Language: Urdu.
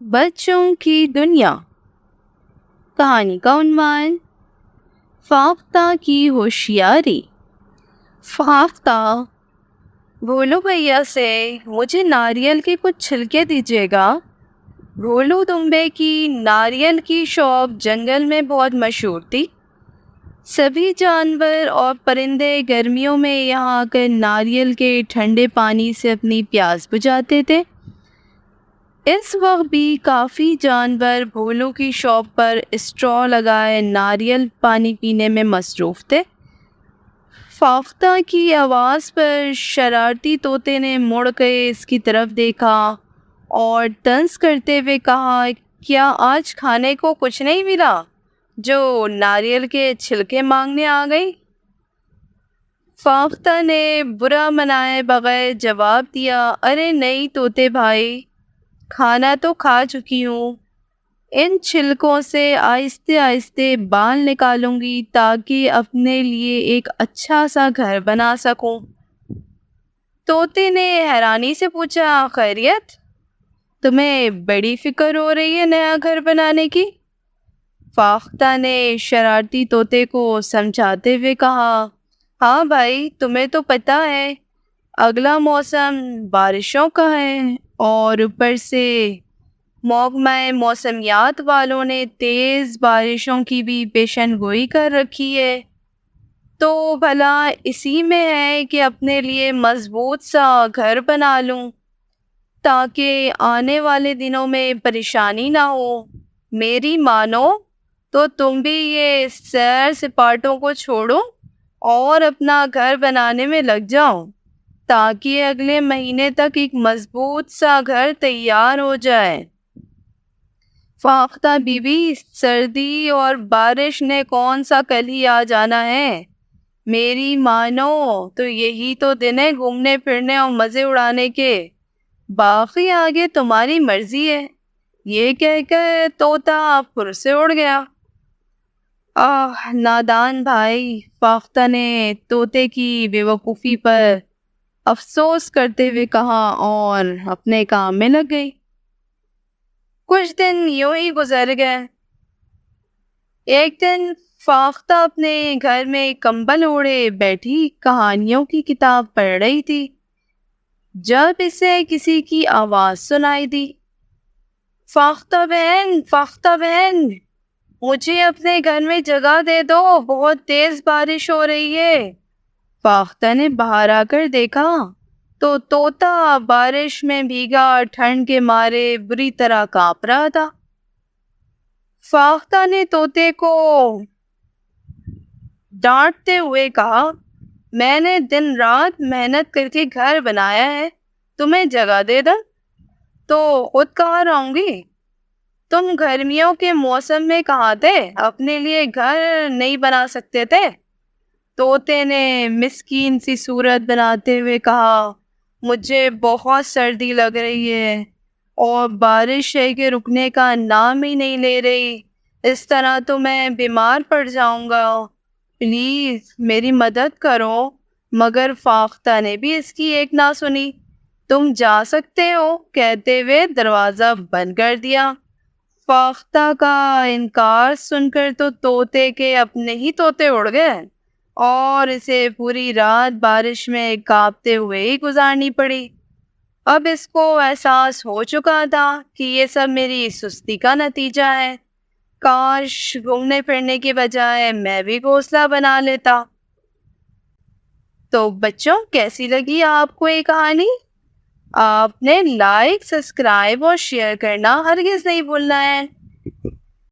بچوں کی دنیا کہانی کا عنوان فاختہ کی ہوشیاری۔ فاختہ: بھولو بھیا سے مجھے ناریل کے کچھ چھلکے دیجیے گا۔ بھولو دمبے کی ناریل کی شاپ جنگل میں بہت مشہور تھی۔ سبھی جانور اور پرندے گرمیوں میں یہاں آ کر ناریل کے ٹھنڈے پانی سے اپنی پیاس بجھاتے تھے۔ اس وقت بھی کافی جانور بھولو کی شاپ پر اسٹرا لگائے ناریل پانی پینے میں مصروف تھے۔ فاختہ کی آواز پر شرارتی طوطے نے مڑ کے اس کی طرف دیکھا اور طنز کرتے ہوئے کہا، کیا آج کھانے کو کچھ نہیں ملا جو ناریل کے چھلکے مانگنے آ گئی؟ فاختہ نے برا منائے بغیر جواب دیا، ارے نہیں طوطے بھائی، کھانا تو کھا چکی ہوں۔ ان چھلکوں سے آہستہ آہستہ بال نکالوں گی تاکہ اپنے لیے ایک اچھا سا گھر بنا سکوں۔ طوطے نے حیرانی سے پوچھا، خیریت؟ تمہیں بڑی فکر ہو رہی ہے نیا گھر بنانے کی؟ فاختہ نے شرارتی طوطے کو سمجھاتے ہوئے کہا، ہاں بھائی، تمہیں تو پتہ ہے اگلا موسم بارشوں کا ہے، اور اوپر سے محکمہ موسمیات والوں نے تیز بارشوں کی بھی پیشن گوئی کر رکھی ہے، تو بھلا اسی میں ہے کہ اپنے لیے مضبوط سا گھر بنا لوں تاکہ آنے والے دنوں میں پریشانی نہ ہو۔ میری مانو تو تم بھی یہ سیر سپاٹوں کو چھوڑو اور اپنا گھر بنانے میں لگ جاؤ تاکہ اگلے مہینے تک ایک مضبوط سا گھر تیار ہو جائے۔ فاختہ بیوی، سردی اور بارش نے کون سا کل ہی آ جانا ہے؟ میری مانو تو یہی تو دن ہے گھومنے پھرنے اور مزے اڑانے کے، باقی آگے تمہاری مرضی ہے۔ یہ کہہ کر طوطا پھر سے اڑ گیا۔ نادان بھائی، فاختہ نے طوطے کی بے وقوفی پر افسوس کرتے ہوئے کہا اور اپنے کام میں لگ گئی۔ کچھ دن یوں ہی گزر گئے۔ ایک دن فاختہ اپنے گھر میں کمبل اوڑھے بیٹھی کہانیوں کی کتاب پڑھ رہی تھی جب اسے کسی کی آواز سنائی دی، فاختہ بہن، فاختہ بہن، مجھے اپنے گھر میں جگہ دے دو، بہت تیز بارش ہو رہی ہے۔ فاختہ نے باہر آ کر دیکھا تو طوطا بارش میں بھیگا ٹھنڈ کے مارے بری طرح کانپ رہا تھا۔ فاختہ نے طوطے کو ڈانٹتے ہوئے کہا، میں نے دن رات محنت کر کے گھر بنایا ہے، تمہیں جگہ دے دوں تو خود کہاں رہوں گی؟ تم گرمیوں کے موسم میں کہاں تھے؟ اپنے لیے گھر نہیں بنا سکتے تھے؟ طوطے نے مسکین سی صورت بناتے ہوئے کہا، مجھے بہت سردی لگ رہی ہے اور بارش ہے کہ رکنے کا نام ہی نہیں لے رہی، اس طرح تو میں بیمار پڑ جاؤں گا، پلیز میری مدد کرو۔ مگر فاختہ نے بھی اس کی ایک نہ سنی۔ تم جا سکتے ہو کہتے ہوئے دروازہ بند کر دیا۔ فاختہ کا انکار سن کر تو طوطے کے اپنے ہی طوطے اڑ گئے اور اسے پوری رات بارش میں کانپتے ہوئے ہی گزارنی پڑی۔ اب اس کو احساس ہو چکا تھا کہ یہ سب میری سستی کا نتیجہ ہے، کاش گھومنے پھرنے کے بجائے میں بھی گھونسلہ بنا لیتا۔ تو بچوں، کیسی لگی آپ کو یہ کہانی؟ آپ نے لائک، سبسکرائب اور شیئر کرنا ہرگز نہیں بھولنا ہے۔